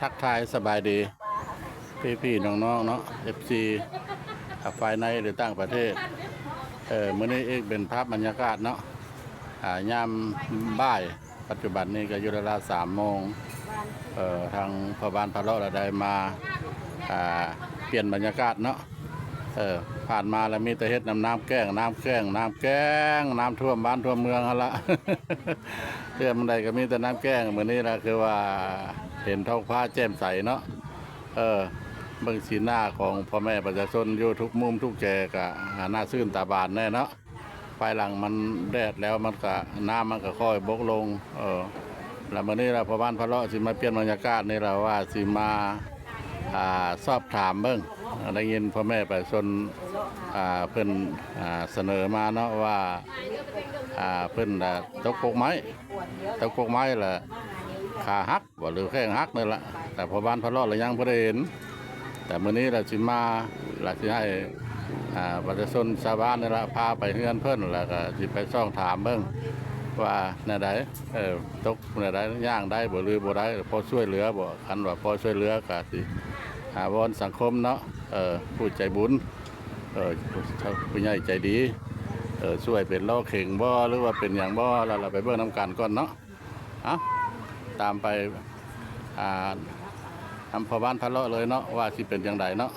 ทักทายสบายดีพี่น้องๆเนาะ FC ฝ่ายในหรือต่างประเทศมื้อนี้เองเป็นภาพบรรยากาศเนาะยามบ่ายปัจจุบันนี้ก็อยู่เวลา3 โมงทางพบาลพะเลาะระได้มาเปลี่ยนบรรยากาศเนาะผ่านมาแล้วมีแต่เฮ็ดน้ำแกล้งน้ำท่วมบ้านท่วมเมืองหั่นละ เรื่องมันใดก็มีแต่น้ำแกล้งมื้อนี้ล่ะคือว่าเห็นท้องฟ้าแจ่มใสเนาะเบิ่งสีหน้าของพ่อแม่ประชาชนอยู่ทุกมุมทุกแจก็น่าชื่นตาบานแน่เนาะภายหลังมันแดดแล้วมันก็น้ำมันก็ค่อยบกลงแล้วมื้อนี้ล่ะพ่อบ้านพะเลาะสิมาเปลี่ยนบรรยากาศนี่ล่ะว่าสิมาสอบถามเบิ่งได้ยินพ่อแม่ประชาชนเพิ่นเสนอมาเนาะว่าเพิ่นตกกกไม้ล่ะขาหักบ่หรือแข้งหักนี่ล่ะแต่พ่อบ้านพะเลาะละยังบ่ได้เห็นแต่มื้อนี้ล่ะสิมาล่ะสิให้ประชาชนชาวบ้านนี่ล่ะพาไปเฮือนเพิ่นแล้วก็สิไปซ่องถามเบิ่งว่าแนวใดตกแนวใดย่างได้บ่หรือบ่ได้พอช่วยเหลือบ่คันว่าพอช่วยเหลือก็สิวอนสังคมเนาะผู้ใจบุญผู้ใหญ่ใจดีช่วยเป็นล้อเข่งบ่หรือว่าเป็นหยังบ่แล้วเราไปเบิ่งนํกันก่อนเนาะตามไปทำพ่อบ้านพะเลาะเลยเนาะว่าสิเป็นอย่างไรเนาะ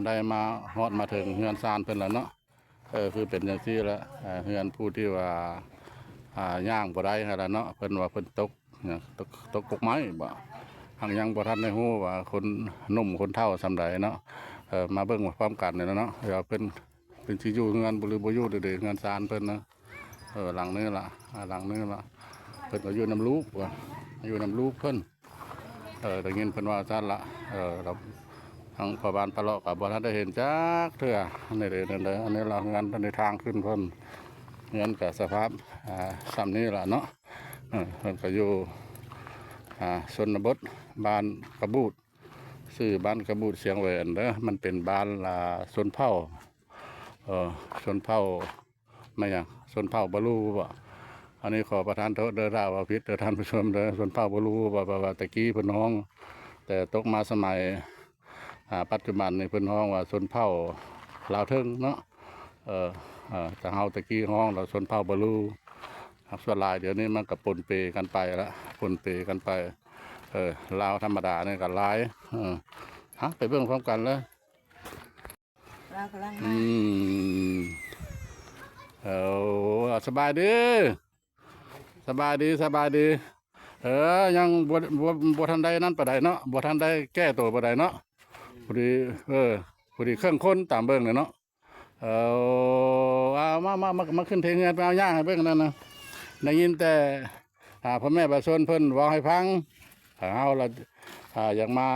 ได้มาฮอดมาถึงเฮือนซานเพิ่นแล้วเนาะคือเป็นอย่างที่ละเฮือนผู้ที่ว่าย่างบ่ได้แล้วเนาะเพิ่นว่าเพิ่นตกกกไม้บ่หังยังบ่ทันได้ฮู้ว่าคนหนุ่มคนเฒ่าซำใดเนาะมาเบิ่งพร้อมกันนี่แล้วเนาะเดี๋ยวเพิ่นสิอยู่เฮือนบ่หรือบ่อยู่เด้อเฮือนซานเพิ่นนะหลังนี้ล่ะเพิ่นก็อยู่นำลูกว่ะอยู่นำลูกเพิ่นได้ยินเพิ่นว่าซั่นล่ะเราทางพ่อบ้านพะเลาะก็บ่ทันได้เห็นจักเทื่อนี่เด้ออันนี้ล่ะเฮือนในทางขึ้นเพิ่นเฮือนก็สภาพซ้ำนี้ล่ะเนาะเพิ่นก็อยู่ชนบทบ้านกระบูดชื่อบ้านกระบูดเสียงแหวนเด้อมันเป็นบ้านชนเผ่าชนเผ่าไม่หยังชนเผ่าบลูบ่อันนี้ขอประทานโทษเด้อว่าผิดเด้อท่านผู้ชมเด้อชนเผ่าบลูว่าตะกี้เพิ่นฮ้องแต่ตกมาสมัยปัจจุบันนี่เพิ่นฮ้องว่าชนเผ่าลาวเทิงเนาะแต่เฮาตะกี้ฮ้องเราชนเผ่าบลูส่วนหลายเดี๋ยวนี้มันก็ปนเปกันไปละปนเปกันไปลาวธรรมดาเนี่ยก็หลายไปเบิ่งพร้อมกันเลยเรากำลังสบายดียังบ่ทันได้นั่นปานใดเนาะบ่ทันได้แก้ตัวปานใดเนาะพอดีพอดีเครื่องคนตามเบิ่งเลยเนาะมาขึ้นเทเงินไปเอาย่างให้เบิ่งนั่นนะได้ยินแต่พ่อแม่ประชาชนเพิ่นเว้าให้ฟังเฮาล่ะอยากมา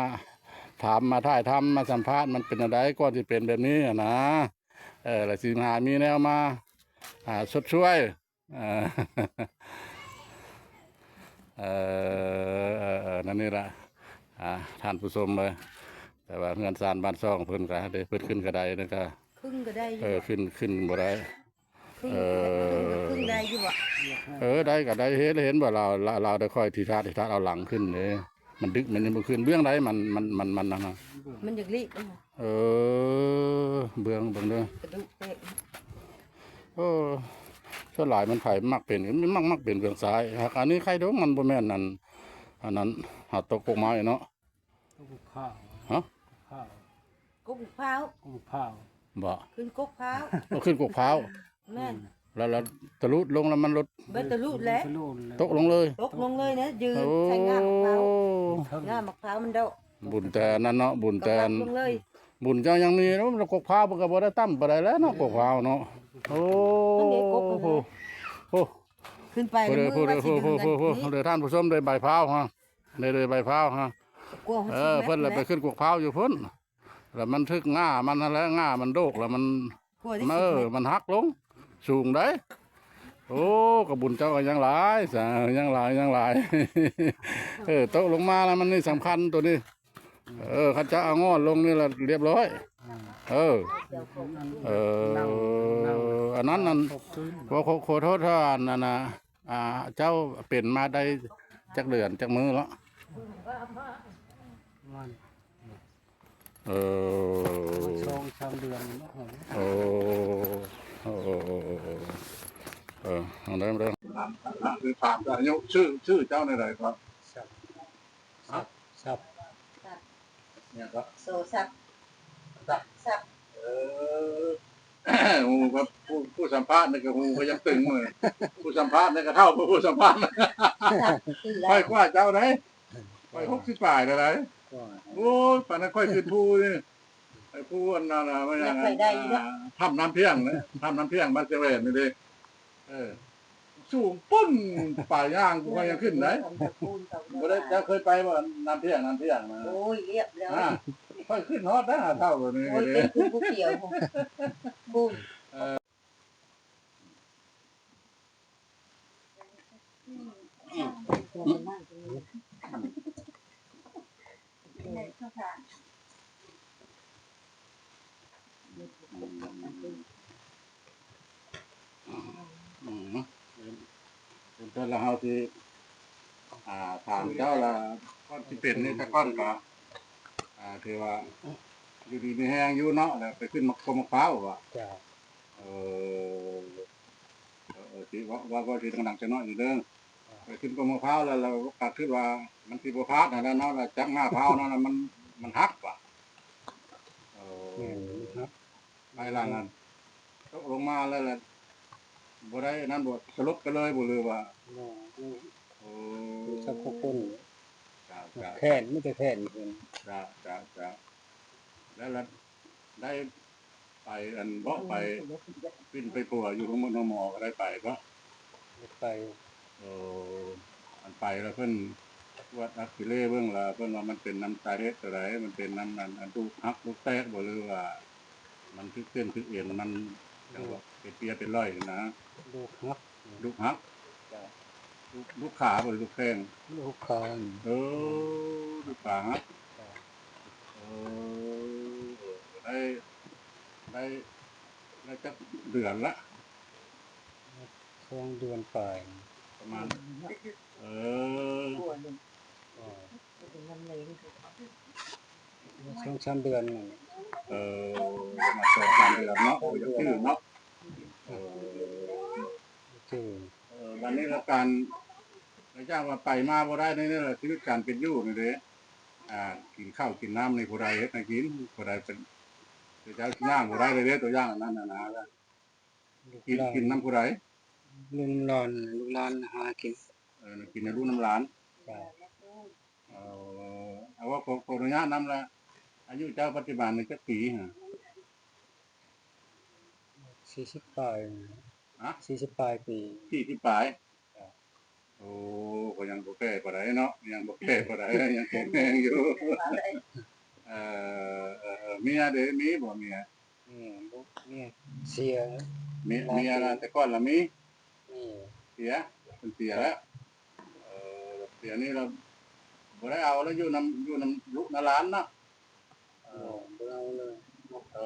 ถามมาถ่ายทำมาสัมภาษณ์มันเป็นอะไรก่อนที่เป็นแบบนี้นะแล้วสิหามีแนวมาชดช่วยนั่นนี่ละท่านผู้ชมเลยแต่ว่าเงินซานบ้านซ่องเพิ่นก็ได้เพิ่นขึ้นก็ได้นั่นก็ขึ้นก็ได้ขึ้นบ่ได้ขึ้นได้อยู่บ่ได้ก็ได้เห็นบ่เราได้ค่อยทีท่าเอาหลังขึ้นเลยมันดึกมันยังบ่ขึ้นเบื้องใดมันนั่นนะมันอยากรีบเบื้องเด้อกระดูกเตะส่วนหลายมันไผมักเป็นมักเป็นเบื้องซ้ายอันนี้ใครดอกมันบ่แม่นนั่นอันนั้นหาตกกกไม้เนาะกกข้าวฮะกกพร้าวบ่ขึ้นกกพร้าวขึ้นกกพร้าวแม่นแล้วตะลุลงแล้วมันลดตะลุแล้วตกลงเลยนะยืนใช้ง่ามมะพร้าวมันเดาบุญแต่นั่นเนาะบุญแต่บุญเจ้ายังมีเนาะกกพร้าวมันก็บ่ได้ตั้มบ่ได้แล้วเนาะกกพร้าวเนาะโขึ้นไปเลยท่านผู้ชมได้ใบพร้าวฮะได้ใบพร้าวฮะเพิ่นเลยไปขึ้นกกพร้าวอยู่เพิ่นแล้วมันทึกง่ามันนั่นแหละง่ามันโดกแล้วมันหักลงสูงได้กระบุญเจ้าก็ยังหลายโตลงมาแล้วมันนี่สำคัญตัวนี้ข้าจะเอางอนลงนี่แหละเรียบร้อย เออ เอออันนั้นนั่นขอโทษท่านนั่นนะเจ้าเป็นมาได้จักเดือนจักมือแล้ว มัน เออ 2-3 เดือน โอ้โอ้เอาได้ได้คือถามอายุชื่อเจ้าในไรครับ สับ เนี่ยครับ โซซับซับ เออ หูครับผู้สัมภาษณ์นี่ก็หูก็ยังตึงเลยผู้สัมภาษณ์นี่ก็เท่าผู้สัมภาษณ์ ค่อยกว่าเจ้าไหนค่อย60 ป่ายเลยไร ก็ โอ้ยป่านนั้นค่อยคือผู้นี่ไอ้ผู้อันนั้นน่ะไม่ยังทำน้ำเพียงนะทำน้ำเพียงบ้านเซเว่นนี่ดิสูงปุ้นป่าย่างกูก็ยังขึ้นไหนบ่ได้เจ้าเคยไปบ่น้ำเพียงนะ โอ้ยเรียบแล้ว ค่อยขึ้นฮอดได้เท่าแบบนี้ โอ้ย ดิ เป็นผู้เกี่ยวผู้เป็นต้นละเฮาที่ถามเจ้าละก้อนที่เป็นนี่แต่ก้อนก็ถือว่าอยู่ดีมีแห้งอยู่เนาะแล้วไปขึ้นมะพร้าวว่ะ จะ เอที่ว่าที่ต่างๆจะน้อยอยู่เด้อไปขึ้นมะพร้าวแล้วเราก็คิดว่ามันสิบ่พลาดนะเนาะแล้วจักหน้าพร้าวนั่นน่ะมันหักว่ะ ครับ ไปล่างนั้นตกลงมาแล้วล่ะบ่ได้นั่นบ่สลบไปเลยบ่หรือว่าโอ้ สับพวกคน จ้า แค่นไม่จะแค่นเพิ่น แล้วได้ไปอันบ่ไปปิ้นไปปัวอยู่ของมนมก็ได้ไปก็ ไป อันไปแล้วเพิ่นวัดอักขิเลเบิ่งล่ะเพิ่นว่ามันเป็นน้ำสาเหตุอะไรมันเป็นน้ำนั้นอันลูกฮักลูกแตกบ่หรือว่ามันทึกเส้นทึกเอ็นมันจังว่าเป็นเปียเป็นร้อยนะ ลูกฮัก ลูกฮักลูกขาบ่ลูกแข้ง ลูกคาน ลูกขาฮักได้ได้จักเดือนละ 2 เดือนไป ประมาณปวดเลย ก็ เป็นน้ำเลย 2-3 เดือนนั่น มา2-3 เดือนเนาะอย่างชื่อเนาะคือ วันนี้ละการนายจ้างว่าไปมาบ่ได้นี่แหละชีวิตการเป็นอยู่นี่เด้กินข้าวกินน้ำในผู้ใดเฮ็ดให้กินผู้ใดเป็นเจ้าย่างบ่ได้เลยเด้ตัวอย่างอันนั้นน่ะนะกินน้ำผู้ใด ลุงลูกหลานหากิน กินในลูกน้ำหลาน ก็ เอาว่าขออนุญาตนำละอายุเจ้าปัจจุบันนี่จักปีฮะ 40 ปลาย ฮะ 40 ปลายปี ที่ปลายโอ้ก็ยังบ่แก่ปานใดเนาะยังบ่แก่ปานใดยังแข็งแรงอยู่เมียเด้มีบ่เมีย นี่เสีย เมียล่ะแต่ก่อนล่ะมี นี่ เสียเพิ่นเสียแล้วเสียนี่เราบ่ได้เอาแล้วอยู่นำลูกนำหลานเนาะ บ่เอาเลย เอ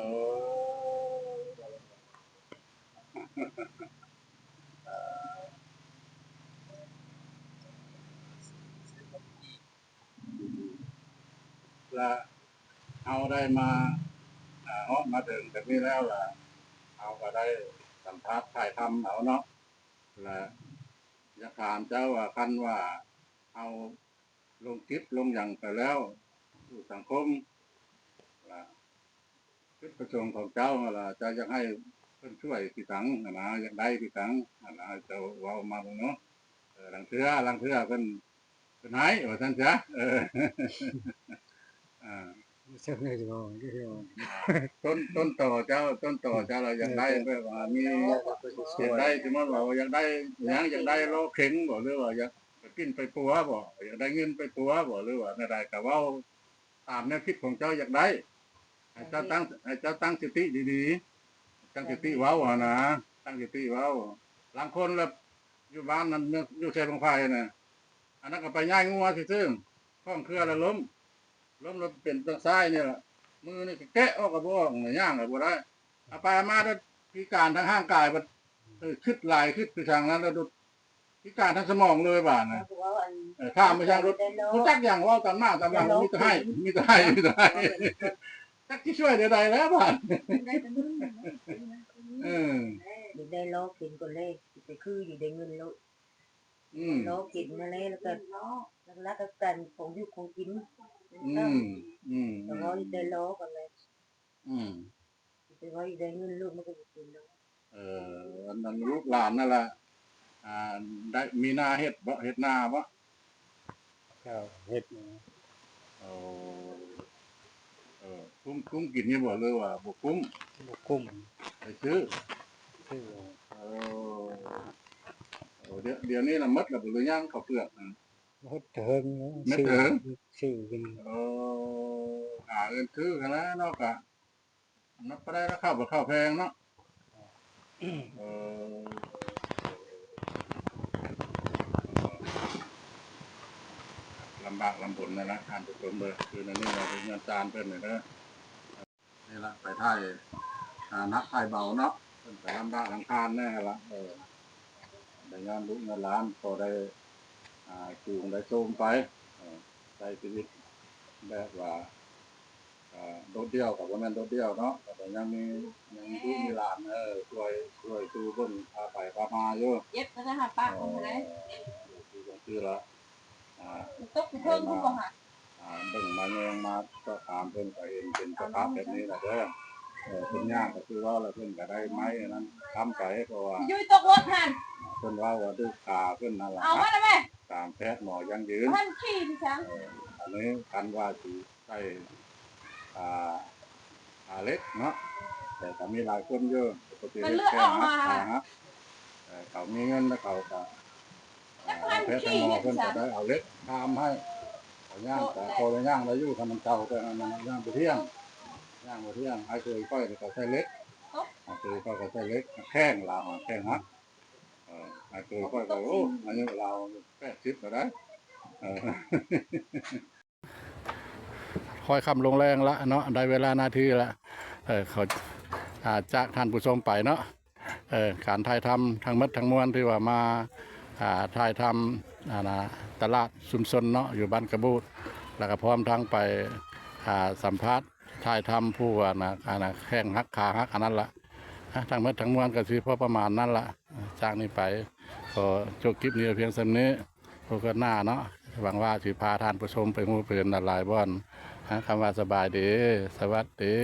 ละเอาได้มาเฮาะมาถึงแบบนี้แล้วล่ะเอาก็ได้สัมภาษณ์ถ่ายทำเอาเนาะและอยากถามเจ้าว่าคันว่าเอาลงคลิปลงหยังไปแล้วสู่สังคมล่ะจุดประสงค์ของเจ้าล่ะจะอยากให้เพิ่นช่วยพี่ตังนะอยากได้พี่ตังนะเจ้าเว้ามาเนาะลังเทื่อเพิ่นให้ว่าซั่นจ้ะจักได้บ่ได้บ่ ต้นต่อเจ้าเราอยากได้แบบว่ามีอยากได้สมมติว่าอยากได้หยังอยากได้โลเข็งบ่หรือว่าอยากกินไปปัวบ่อยากได้เงินไปปัวบ่หรือว่าได้ก็เว้าตามแนวคิดของเจ้าอยากได้ให้เจ้าตั้งสติดีๆตั้งสติเว้านะตั้งสติเว้าบางคนละอยู่บ้านนั้นอยู่ใส่บางไฟน่ะอันนั้นก็ไปย่ายงัวซื่อๆข้องเครือแล้วล้มแล้วเป็นต้นซ้ายนี่ล่ะ มือนี่ก็แกะออกกับบ่ออกเนี่ยย่างกับบ่ได้เอาไปมาแล้วพิการทางร่างกายมันคิดหลายคิดไปทางนั้นแล้วดูพิการทางสมองเลยบ้านนะข้ามไปทางรถรู้จักอย่างว่าตามหน้าตามหลังมีแต่ให้มีแต่ให้มีแต่ให้จักที่ช่วยใดๆแล้วบ้านเออ อยู่ได้ล้อกินก็เลยไปคืออยู่ได้เงินแล้วล้อกินมาเลยแล้วก็รักกันของอยู่ของกินแล้วก็ได้ล้อกันเลยแต่ว่าอยู่ได้เงินลูกมันก็กินแล้วอันนั้นลูกหลานนั่นแหละได้มีนาเฮ็ดบ่เฮ็ดนาบ่ ก็เฮ็ดคุ้มกินนี่บ่เลยว่าบ่คุ้ม บ่คุ้ม ไปซื้อ ซื้อ เดี๋ยวนี้น่ะหมดแล้วบ่หรือยังข้าวเปลือกเฮ็ดเถิงซื้อกินหาเอิ้นซื้อกันแล้วเนาะก็นับบ่ได้แล้วข้าวบ่ข้าวแพงเนาะลำบากลำบนนั่นละท่านผู้ชมเด้อคือนั่นนี่เราเป็นเงินจานเพิ่นนี่เด้อนี่ละไปถ่ายนักถ่ายเบาเนาะเพิ่นก็ลำบากลำคาญแน่ละได้งานลูกเงินล้านพอได้จูงได้โจมไปใช้ชีวิตแบบว่าโดดเดี่ยวกับว่าแม่นโดดเดี่ยวเนาะแต่ยังมีลูกมีหลานช่วยดูเพิ่นพาไปพามาอยู่เย็บนะฮะป้าของไหนคือละตกเพิ่มทุกคนค่ะเบิ่งมาแยงมาก็ตามเพิ่นก็เห็นเป็นสภาพแบบนี้แหละเด้อเป็นยากก็คือว่าแล้วเพิ่นก็ได้ไม้นั้นทำไปเพราะว่ายุ้ยตกรถหันเพิ่นว่าด้วยขาเพิ่นนั่นล่ะเอามาได้ไหมตามแพทย์หมอยังยืนท่านขี้พี่ช้างอันนี้กันว่าสิใช้เล็กเนาะแต่ก็มีหลายคนเยอะปกติแค่ฮะเขามีเงินแล้วเขาก็แพทย์หมอเพิ่นก็ได้เอาเล็กทำให้ย่างแต่พอได้ย่างแล้วอยู่ทำมันเก่าแต่มันย่างไปเที่ยงไอ้เคยก้อยก็ใส่เล็กเคยก้อยก็ใส่เล็กแข้งเราแข้งฮักไอ้เคยก้อยก็โอ้อายุเรา80ก็ได้ค่อยคำลงแรงละเนาะได้เวลานาทีละเขาจากท่านผู้ชมไปเนาะการถ่ายทำทั้งมัดทั้งมวลที่ว่ามาถ่ายทำตลาดชุมชนเนาะอยู่บ้านกระบูดแล้วก็พร้อมทั้งไปสัมภาษณ์ถ่ายทำผู้แข้งหักขาหักอันนั้นละทั้งมัดทั้งมวลก็คือพอประมาณนั้นละจากนี้ไปก็จบคลิปนี้เพียงเท่านี้โอกาสหน้าเนาะหวังว่าจะพาท่านผู้ชมไปหูเปลี่ยนหลายบ่อนคำว่าสบายดีสวัสดี